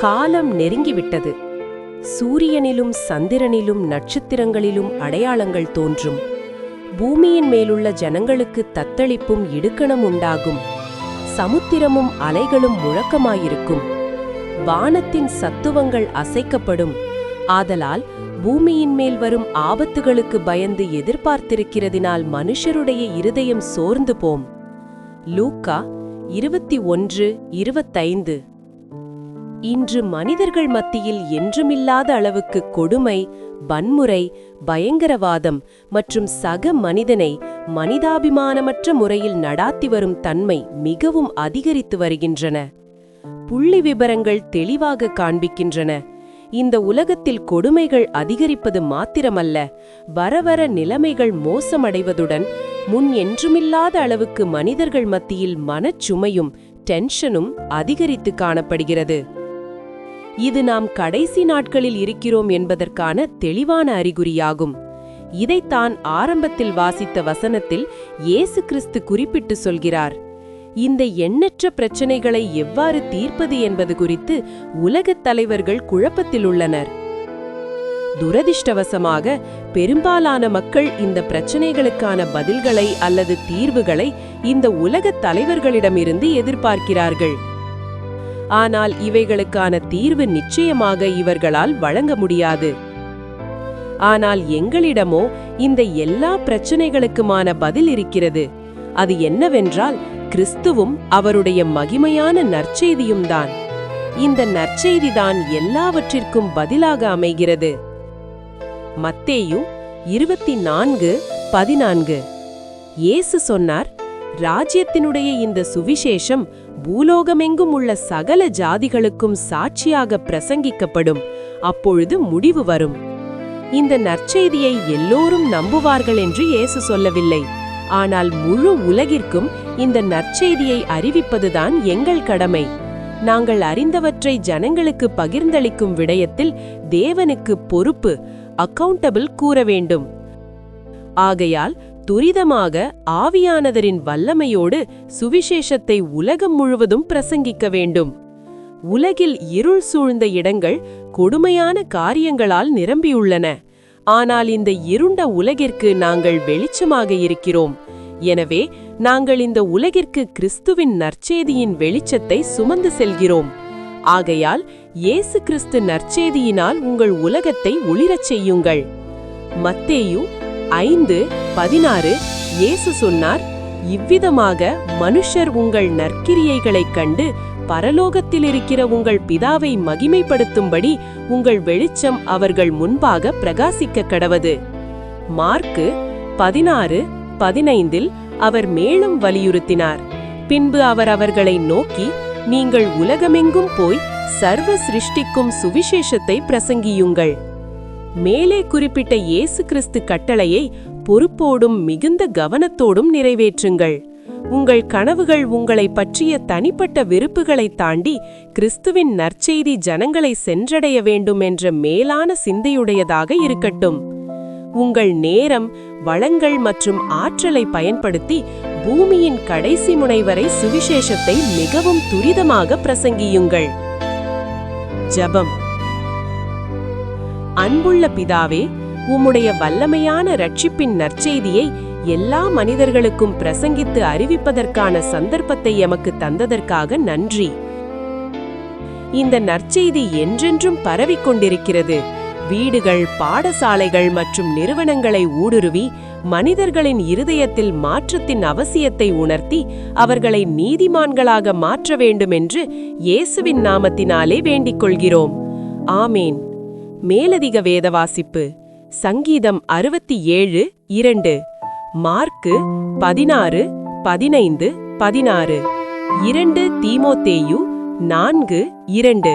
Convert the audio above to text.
காலம் நெருங்கிவிட்டது. சூரியனிலும் சந்திரனிலும் நட்சத்திரங்களிலும் அடையாளங்கள் தோன்றும். பூமியின் மேலுள்ள ஜனங்களுக்கு தத்தளிப்பும் இடுக்கணும் உண்டாகும். சமுத்திரமும் அலைகளும் முழக்கமாயிருக்கும். வானத்தின் சத்துவங்கள் அசைக்கப்படும். ஆதலால் பூமியின் மேல் வரும் ஆபத்துகளுக்கு பயந்து எதிர்பார்த்திருக்கிறதினால் மனுஷருடைய இருதயம் சோர்ந்து போம். லூக்கா 21:25. இன்று மனிதர்கள் மத்தியில் என்றுமில்லாத அளவுக்கு கொடுமை, வன்முறை, பயங்கரவாதம் மற்றும் சக மனிதனை மனிதாபிமானமற்ற முறையில் நடாத்தி வரும் தன்மை மிகவும் அதிகரித்து வருகின்றன. புள்ளி விபரங்கள் தெளிவாக காண்பிக்கின்றன. இந்த உலகத்தில் கொடுமைகள் அதிகரிப்பது மாத்திரமல்ல, வரவர நிலைமைகள் மோசமடைவதுடன் முன் என்றுமில்லாத அளவுக்கு மனிதர்கள் மத்தியில் மனச்சுமையும் டென்ஷனும் அதிகரித்து காணப்படுகிறது. இது நாம் கடைசி நாட்களில் இருக்கிறோம் என்பதற்கான தெளிவான அறிகுறியாகும். இதைத்தான் ஆரம்பத்தில் வாசித்த வசனத்தில் இயேசு கிறிஸ்து குறிப்பிட்டு சொல்கிறார். இந்த எண்ணற்ற பிரச்சனைகளை எவ்வாறு தீர்ப்பது என்பது குறித்து உலகத் தலைவர்கள் குழப்பத்தில் உள்ளனர். துரதிர்ஷ்டவசமாக பெரும்பாலான மக்கள் இந்த பிரச்சனைகளுக்கான பதில்களை அல்லது தீர்வுகளை இந்த உலகத் தலைவர்களிடமிருந்து எதிர்பார்க்கிறார்கள். ஆனால் இவைகளுக்கான தீர்வு நிச்சயமாக இவர்களால் வழங்க முடியாது. ஆனால் எங்களிடமோ இந்த எல்லா பிரச்சனைகளுக்குமான பதில் இருக்கிறது. அது என்னவென்றால் கிறிஸ்துவும் அவருடைய மகிமையான நற்செய்தியும் தான். இந்த நற்செய்திதான் எல்லாவற்றிற்கும் பதிலாக அமைகிறது. மத்தேயு 24:14. இயேசு சொன்னார், ராஜ்யத்தினுடைய இந்த சுவிசேஷம் பூலோகமெங்கும் உள்ள சகல ஜாதிகளுக்கும் சாட்சியாக பிரசங்கிக்கப்படும். அப்பொழுது முடிவு வரும். இந்த நற்செய்தியை எல்லோரும் நம்புவார்கள் என்று இயேசு சொல்லவில்லை. ஆனால் முழு உலகிற்கும் இந்த நற்செய்தியை அறிவிப்பதுதான் எங்கள் கடமை. நாங்கள் அறிந்தவற்றை ஜனங்களுக்கு பகிர்ந்தளிக்கும் விடயத்தில் தேவனுக்கு பொறுப்பு, அக்கவுண்டபிள் கூற வேண்டும். ஆகையால் துரிதமாக ஆவியானவரின் வல்லமையோடு சுவிசேஷத்தை உலகம் முழுவதும் பிரசங்கிக்க வேண்டும். உலகில் இருள் சூழ்ந்த இடங்கள் கொடுமையான காரியங்களால் நிரம்பியுள்ளன. ஆனால் இந்த இருண்ட உலகிற்கு நாங்கள் வெளிச்சமாக இருக்கிறோம். எனவே நாங்கள் இந்த உலகிற்கு கிறிஸ்துவின் நற்செய்தியின் வெளிச்சத்தை சுமந்து செல்கிறோம். ஆகையால் இயேசு கிறிஸ்து நற்செய்தியினால் உங்கள் உலகத்தை ஒளிரச் செய்யுங்கள். மத்தேயு 5:16. இயேசு சொன்னார், இவ்விதமாக மனுஷர் உங்கள் நற்கிரியைகளைக் கண்டு பரலோகத்தில் இருக்கிற உங்கள் பிதாவை மகிமைப்படுத்தும்படி உங்கள் வெளிச்சம் அவர்கள் முன்பாக பிரகாசிக்க கடவது. மார்க்கு 16:15 அவர் மேலும் வலியுறுத்தினார். பின்பு அவர் அவர்களை நோக்கி, நீங்கள் உலகமெங்கும் போய் சர்வ சிருஷ்டிக்கும் சுவிசேஷத்தை பிரசங்கியுங்கள். மேலே குறிப்பிட்ட இயேசு கிறிஸ்து கட்டளையை பொறுப்போடும் மிகுந்த கவனத்தோடும் நிறைவேற்றுங்கள். உங்கள் கனவுகள் உங்களை பற்றிய தனிப்பட்ட விருப்புகளை தாண்டி கிறிஸ்துவின் நற்செய்தி ஜனங்களை சென்றடைய வேண்டும் என்ற மேலான சிந்தையுடையதாக இருக்கட்டும். உங்கள் நேரம், வளங்கள் மற்றும் ஆற்றலை பயன்படுத்தி பூமியின் கடைசி முனை வரை சுவிசேஷத்தை மிகவும் துரிதமாக பிரசங்கியுங்கள். ஜெபம். அன்புள்ள பிதாவே, உம்முடைய வல்லமையான இரட்சிப்பின் நற்செய்தியை எல்லா மனிதர்களுக்கும் பிரசங்கித்து அறிவிப்பதற்கான சந்தர்ப்பத்தை எமக்கு தந்ததற்காக நன்றி. இந்த நற்செய்தி என்றென்றும் பரவிக்கொண்டிருக்கிறது. வீடுகள், பாடசாலைகள் மற்றும் நிறுவனங்களை ஊடுருவி மனிதர்களின் இருதயத்தில் மாற்றத்தின் அவசியத்தை உணர்த்தி அவர்களை நீதிமான்களாக மாற்ற வேண்டுமென்று இயேசுவின் நாமத்தினாலே வேண்டிக் கொள்கிறோம். ஆமேன். மேலதிக வேத வாசிப்பு. சங்கீதம் 67:2, மார்க்கு 16:15-16, 2 தீமோத்தேயு 4:2.